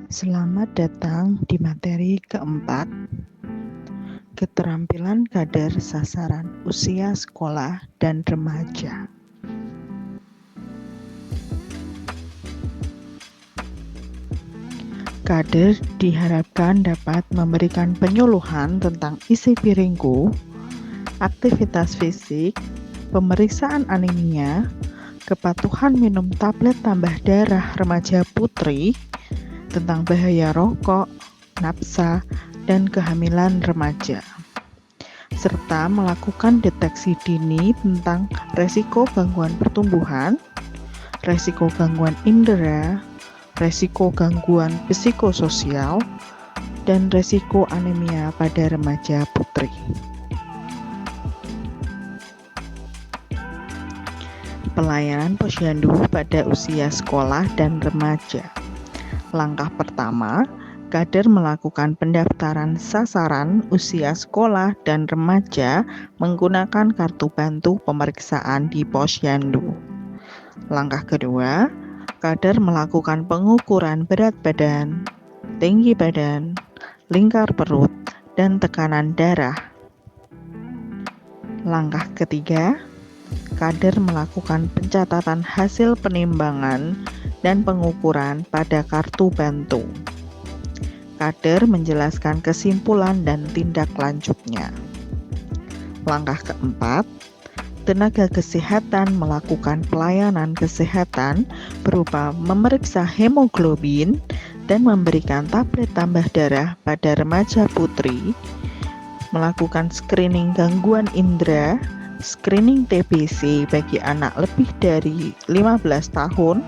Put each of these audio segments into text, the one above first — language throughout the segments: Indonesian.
Selamat datang di materi keempat, keterampilan kader sasaran usia sekolah dan remaja. Kader diharapkan dapat memberikan penyuluhan tentang isi piringku, aktivitas fisik, pemeriksaan anemia, kepatuhan minum tablet tambah darah remaja putri, tentang bahaya rokok, nafsa, dan kehamilan remaja, serta melakukan deteksi dini tentang resiko gangguan pertumbuhan, resiko gangguan indera, resiko gangguan psikososial, dan resiko anemia pada remaja putri. Pelayanan posyandu pada usia sekolah dan remaja. Langkah pertama, kader melakukan pendaftaran sasaran usia sekolah dan remaja menggunakan kartu bantu pemeriksaan di posyandu. Langkah kedua, kader melakukan pengukuran berat badan, tinggi badan, lingkar perut, dan tekanan darah. Langkah ketiga, kader melakukan pencatatan hasil penimbangan dan pengukuran pada kartu bantu. Kader menjelaskan kesimpulan dan tindak lanjutnya. Langkah keempat, tenaga kesehatan melakukan pelayanan kesehatan berupa memeriksa hemoglobin dan memberikan tablet tambah darah pada remaja putri, melakukan screening gangguan indera, screening TBC bagi anak lebih dari 15 tahun,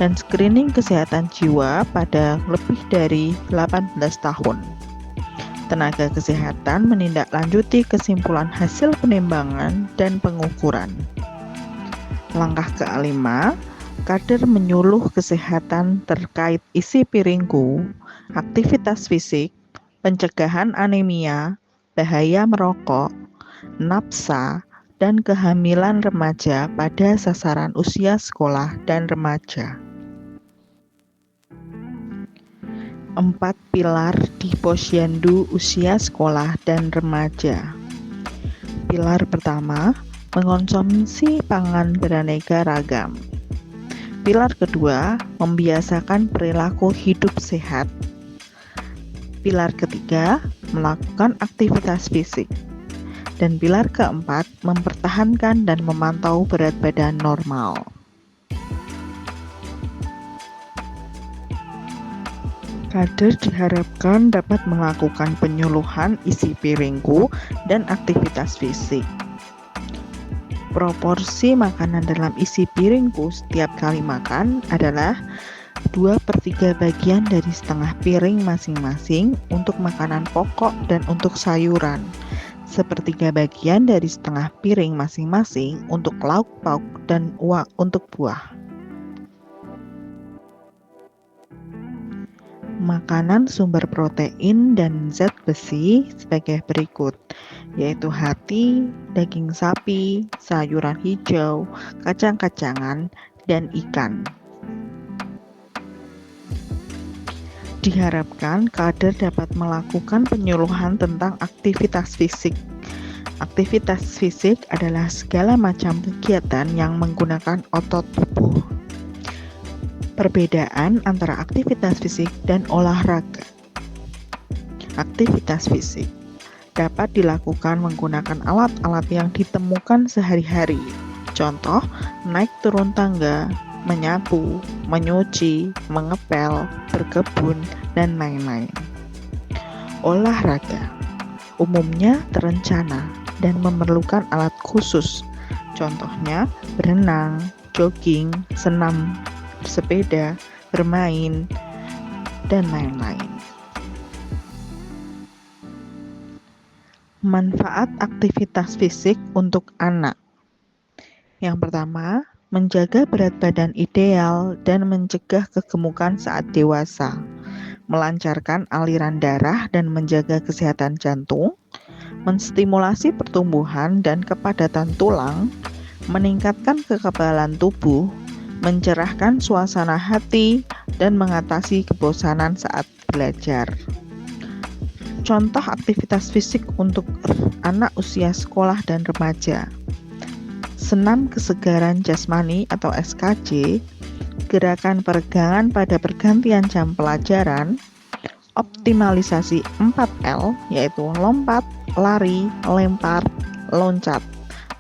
dan screening kesehatan jiwa pada lebih dari 18 tahun. Tenaga kesehatan menindaklanjuti kesimpulan hasil penimbangan dan pengukuran. Langkah kelima, kader menyuluh kesehatan terkait isi piringku, aktivitas fisik, pencegahan anemia, bahaya merokok, nafsa, dan kehamilan remaja pada sasaran usia sekolah dan remaja. 4 pilar di posyandu usia sekolah dan remaja. Pilar pertama, mengonsumsi pangan beraneka ragam. Pilar kedua, membiasakan perilaku hidup sehat. Pilar ketiga, melakukan aktivitas fisik. Dan pilar keempat, mempertahankan dan memantau berat badan normal. Kader diharapkan dapat melakukan penyuluhan isi piringku dan aktivitas fisik. Proporsi makanan dalam isi piringku setiap kali makan adalah 2/3 bagian dari setengah piring masing-masing untuk makanan pokok dan untuk sayuran. 1/3 bagian dari setengah piring masing-masing untuk lauk pauk dan untuk buah. Makanan sumber protein dan zat besi sebagai berikut, yaitu hati, daging sapi, sayuran hijau, kacang-kacangan, dan ikan. Diharapkan kader dapat melakukan penyuluhan tentang aktivitas fisik. Aktivitas fisik adalah segala macam kegiatan yang menggunakan otot tubuh. Perbedaan antara aktivitas fisik dan olahraga. Aktivitas fisik dapat dilakukan menggunakan alat-alat yang ditemukan sehari-hari. Contoh, naik turun tangga, menyapu, menyuci, mengepel, berkebun, dan lain-lain. Olahraga umumnya terencana dan memerlukan alat khusus. Contohnya, berenang, jogging, senam, bersepeda, bermain, dan lain-lain. Manfaat aktivitas fisik untuk anak. Yang pertama, menjaga berat badan ideal dan mencegah kegemukan saat dewasa, melancarkan aliran darah dan menjaga kesehatan jantung, menstimulasi pertumbuhan dan kepadatan tulang, meningkatkan kekebalan tubuh, mencerahkan suasana hati, dan mengatasi kebosanan saat belajar. Contoh aktivitas fisik untuk anak usia sekolah dan remaja: senam kesegaran jasmani atau SKJ, gerakan peregangan pada pergantian jam pelajaran, optimalisasi 4L yaitu lompat, lari, lempar, loncat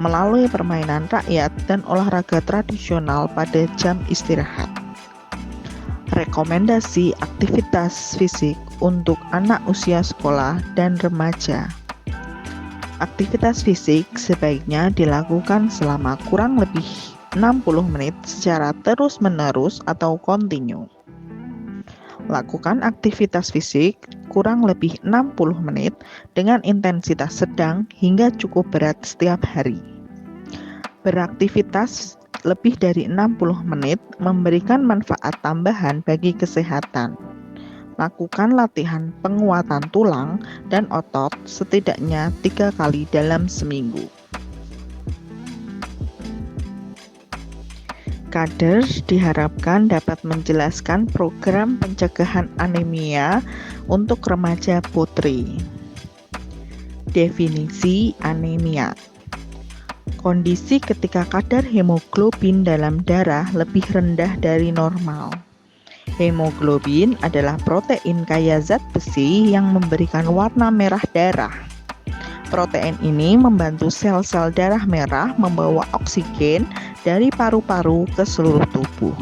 melalui permainan rakyat dan olahraga tradisional pada jam istirahat. Rekomendasi aktivitas fisik untuk anak usia sekolah dan remaja. Aktivitas fisik sebaiknya dilakukan selama kurang lebih 60 menit secara terus-menerus atau kontinu. Lakukan aktivitas fisik kurang lebih 60 menit dengan intensitas sedang hingga cukup berat setiap hari. Beraktivitas lebih dari 60 menit memberikan manfaat tambahan bagi kesehatan. Lakukan latihan penguatan tulang dan otot setidaknya 3 kali dalam seminggu. Kader diharapkan dapat menjelaskan program pencegahan anemia untuk remaja putri. Definisi anemia: kondisi ketika kadar hemoglobin dalam darah lebih rendah dari normal. Hemoglobin adalah protein kaya zat besi yang memberikan warna merah darah. Protein ini membantu sel-sel darah merah membawa oksigen dari paru-paru ke seluruh tubuh.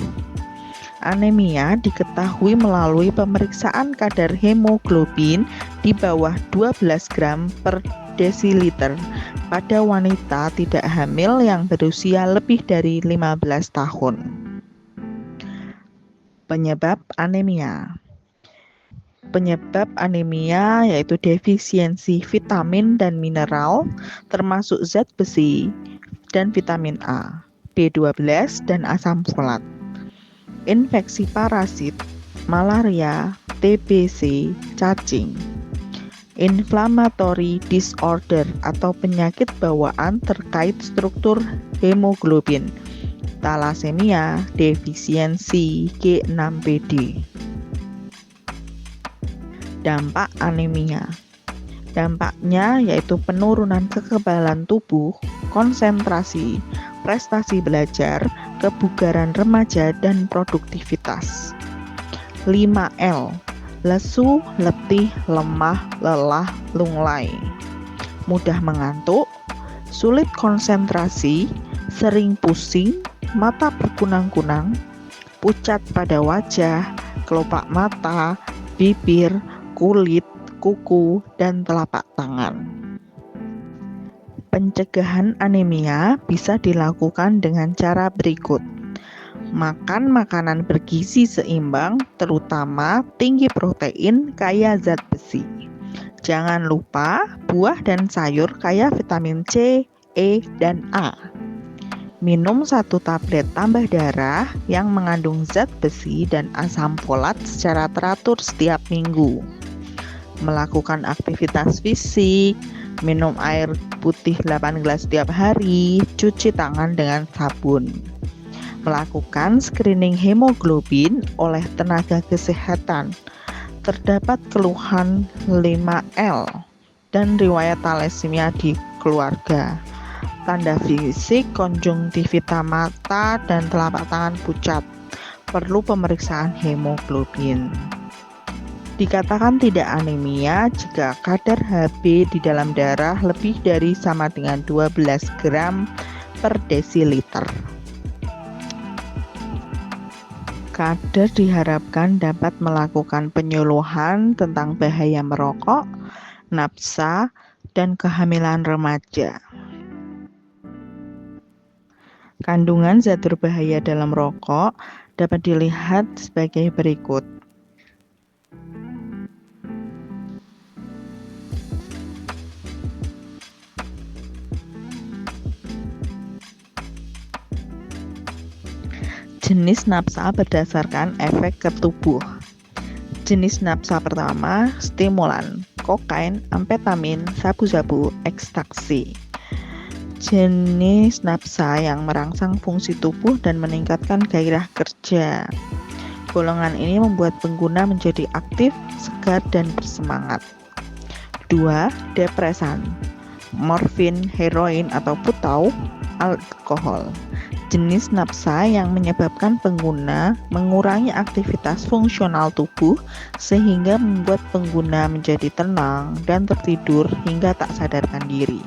Anemia diketahui melalui pemeriksaan kadar hemoglobin di bawah 12 gram per desiliter pada wanita tidak hamil yang berusia lebih dari 15 tahun. Penyebab anemia. Penyebab anemia yaitu defisiensi vitamin dan mineral, termasuk zat besi dan vitamin A, B12 dan asam folat. Infeksi parasit, malaria, TBC, cacing. Inflammatory disorder atau penyakit bawaan terkait struktur hemoglobin, talasemia, defisiensi G6PD. Dampak anemia. Dampaknya yaitu penurunan kekebalan tubuh, konsentrasi, prestasi belajar, kebugaran remaja, dan produktivitas. 5L. Lesu, letih, lemah, lelah, lunglai. Mudah mengantuk, sulit konsentrasi, sering pusing, mata berkunang-kunang, pucat pada wajah, kelopak mata, bibir, kulit, kuku, dan telapak tangan. Pencegahan anemia bisa dilakukan dengan cara berikut. Makan makanan bergizi seimbang, terutama tinggi protein kaya zat besi. Jangan lupa buah dan sayur kaya vitamin C, E, dan A. Minum 1 tablet tambah darah yang mengandung zat besi dan asam folat secara teratur setiap minggu. Melakukan aktivitas fisik, minum air putih 8 gelas setiap hari, cuci tangan dengan sabun. Melakukan screening hemoglobin oleh tenaga kesehatan. Terdapat keluhan 5L dan riwayat talasemia di keluarga. Tanda fisik konjungtivita mata dan telapak tangan pucat. Perlu pemeriksaan hemoglobin. Dikatakan tidak anemia jika kadar Hb di dalam darah lebih dari sama dengan 12 gram per desiliter. Kader diharapkan dapat melakukan penyuluhan tentang bahaya merokok, nafsa, dan kehamilan remaja. Kandungan zat berbahaya dalam rokok dapat dilihat sebagai berikut. Jenis nafsa berdasarkan efek ke tubuh. Jenis nafsa pertama, stimulan, kokain, amfetamin, sabu-sabu, ekstasi. jenis nafsa yang merangsang fungsi tubuh dan meningkatkan gairah kerja. Golongan ini membuat pengguna menjadi aktif, segar, dan bersemangat. 2. Depresan. Morfin, heroin, atau putau, alkohol. Jenis nafsa yang menyebabkan pengguna mengurangi aktivitas fungsional tubuh sehingga membuat pengguna menjadi tenang dan tertidur hingga tak sadarkan diri.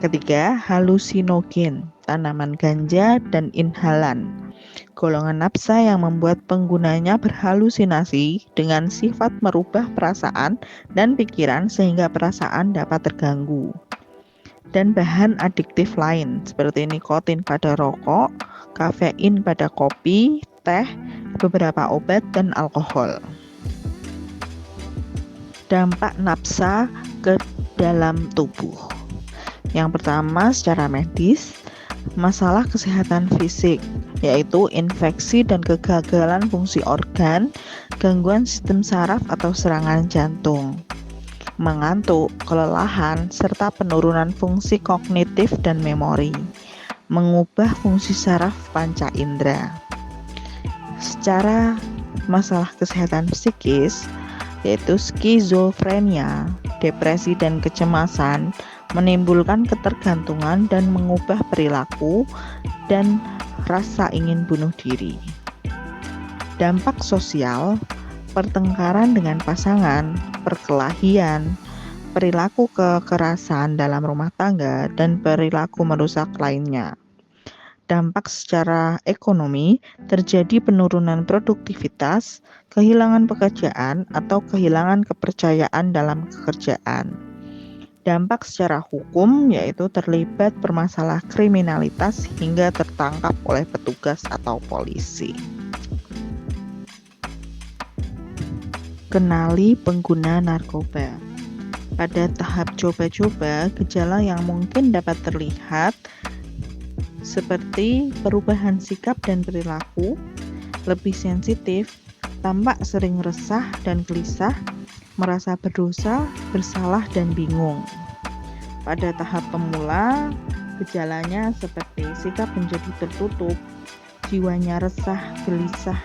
Ketiga, halusinogen, tanaman ganja dan inhalan. Golongan nafsa yang membuat penggunanya berhalusinasi dengan sifat merubah perasaan dan pikiran sehingga perasaan dapat terganggu. Dan bahan adiktif lain seperti nikotin pada rokok, kafein pada kopi, teh, beberapa obat, dan alkohol. Dampak nafsa ke dalam tubuh. Yang pertama, secara medis, masalah kesehatan fisik, yaitu infeksi dan kegagalan fungsi organ, gangguan sistem saraf atau serangan jantung, mengantuk, kelelahan, serta penurunan fungsi kognitif dan memori, mengubah fungsi saraf panca indera. Secara masalah kesehatan psikis, yaitu skizofrenia, depresi dan kecemasan, menimbulkan ketergantungan dan mengubah perilaku dan rasa ingin bunuh diri. Dampak sosial, pertengkaran dengan pasangan, perkelahian, perilaku kekerasan dalam rumah tangga, dan perilaku merusak lainnya. Dampak secara ekonomi, terjadi penurunan produktivitas, kehilangan pekerjaan, atau kehilangan kepercayaan dalam pekerjaan. Dampak secara hukum, yaitu terlibat bermasalah kriminalitas hingga tertangkap oleh petugas atau polisi. Kenali pengguna narkoba. Pada tahap coba-coba, gejala yang mungkin dapat terlihat seperti perubahan sikap dan perilaku, lebih sensitif, tampak sering resah dan gelisah, merasa berdosa, bersalah, dan bingung. Pada tahap pemula, gejalanya seperti sikap menjadi tertutup, jiwanya resah, gelisah,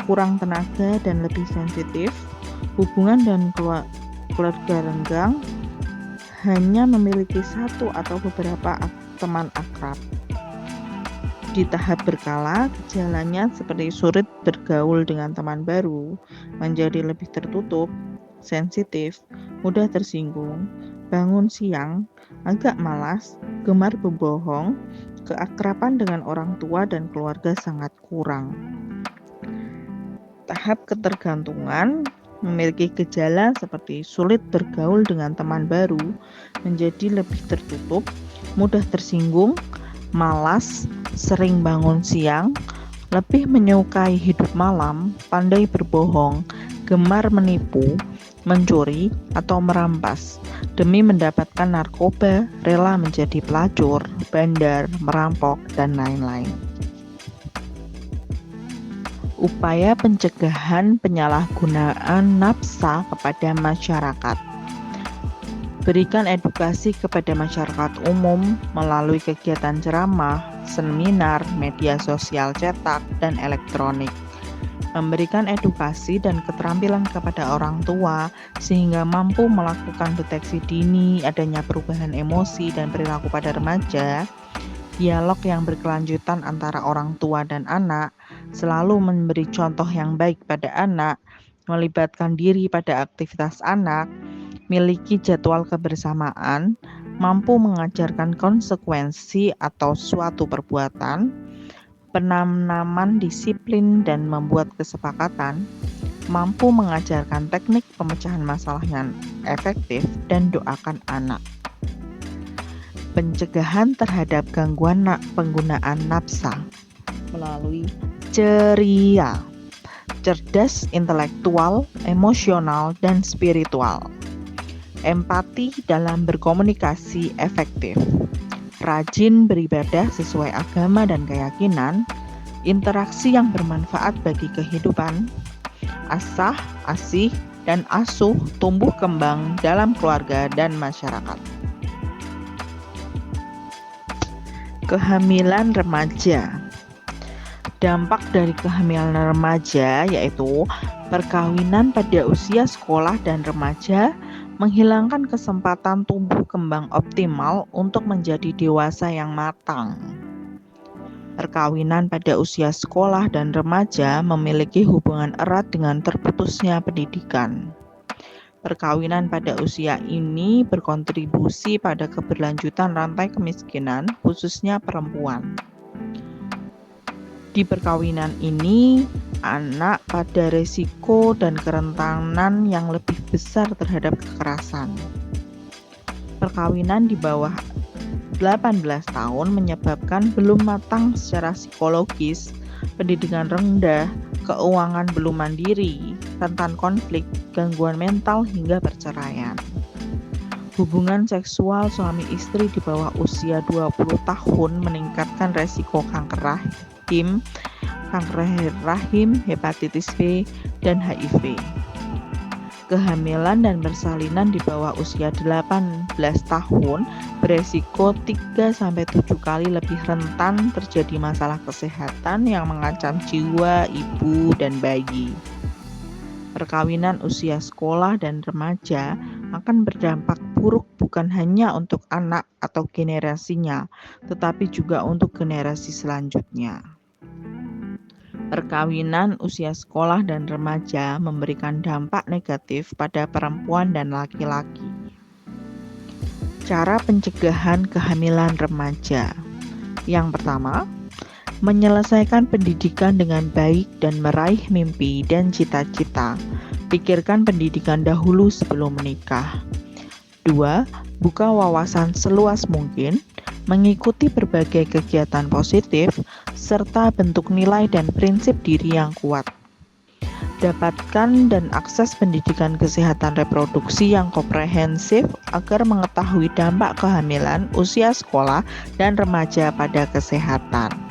kurang tenaga, dan lebih sensitif, hubungan dan keluarga renggang, hanya memiliki satu atau beberapa teman akrab. Di tahap berkala, gejalanya seperti sulit bergaul dengan teman baru, menjadi lebih tertutup, sensitif, mudah tersinggung, bangun siang, agak malas, gemar berbohong, keakraban dengan orang tua dan keluarga sangat kurang. Tahap ketergantungan memiliki gejala seperti sulit bergaul dengan teman baru, menjadi lebih tertutup, mudah tersinggung, malas, sering bangun siang, lebih menyukai hidup malam, pandai berbohong, gemar menipu, mencuri, atau merampas. Demi mendapatkan narkoba, rela menjadi pelacur, bandar, merampok, dan lain-lain. Upaya pencegahan penyalahgunaan nafsa kepada masyarakat. Berikan edukasi kepada masyarakat umum melalui kegiatan ceramah, seminar, media sosial cetak, dan elektronik. Memberikan edukasi dan keterampilan kepada orang tua sehingga mampu melakukan deteksi dini adanya perubahan emosi dan perilaku pada remaja. Dialog yang berkelanjutan antara orang tua dan anak, selalu memberi contoh yang baik pada anak, melibatkan diri pada aktivitas anak, miliki jadwal kebersamaan, mampu mengajarkan konsekuensi atau suatu perbuatan, penanaman disiplin dan membuat kesepakatan, mampu mengajarkan teknik pemecahan masalah yang efektif, dan doakan anak. Pencegahan terhadap gangguan penggunaan nafsa melalui ceria, cerdas intelektual, emosional, dan spiritual, empati dalam berkomunikasi efektif, rajin beribadah sesuai agama dan keyakinan, interaksi yang bermanfaat bagi kehidupan, asah, asih, dan asuh tumbuh kembang dalam keluarga dan masyarakat. Kehamilan remaja. Dampak dari kehamilan remaja yaitu perkawinan pada usia sekolah dan remaja menghilangkan kesempatan tumbuh kembang optimal untuk menjadi dewasa yang matang. Perkawinan pada usia sekolah dan remaja memiliki hubungan erat dengan terputusnya pendidikan. Perkawinan pada usia ini berkontribusi pada keberlanjutan rantai kemiskinan, khususnya perempuan. Di perkawinan ini, anak pada resiko dan kerentanan yang lebih besar terhadap kekerasan. Perkawinan di bawah 18 tahun menyebabkan belum matang secara psikologis, pendidikan rendah, keuangan belum mandiri, rentan konflik, gangguan mental hingga perceraian. Hubungan seksual suami istri di bawah usia 20 tahun meningkatkan resiko kanker rahim, hepatitis B, dan HIV. Kehamilan dan persalinan di bawah usia 18 tahun beresiko 3-7 kali lebih rentan terjadi masalah kesehatan yang mengancam jiwa ibu dan bayi. Perkawinan usia sekolah dan remaja akan berdampak buruk bukan hanya untuk anak atau generasinya, tetapi juga untuk generasi selanjutnya. Perkawinan usia sekolah dan remaja memberikan dampak negatif pada perempuan dan laki-laki. Cara pencegahan kehamilan remaja. Yang pertama, menyelesaikan pendidikan dengan baik dan meraih mimpi dan cita-cita. Pikirkan pendidikan dahulu sebelum menikah. 2. Buka wawasan seluas mungkin, mengikuti berbagai kegiatan positif, serta bentuk nilai dan prinsip diri yang kuat. Dapatkan dan akses pendidikan kesehatan reproduksi yang komprehensif agar mengetahui dampak kehamilan usia sekolah dan remaja pada kesehatan.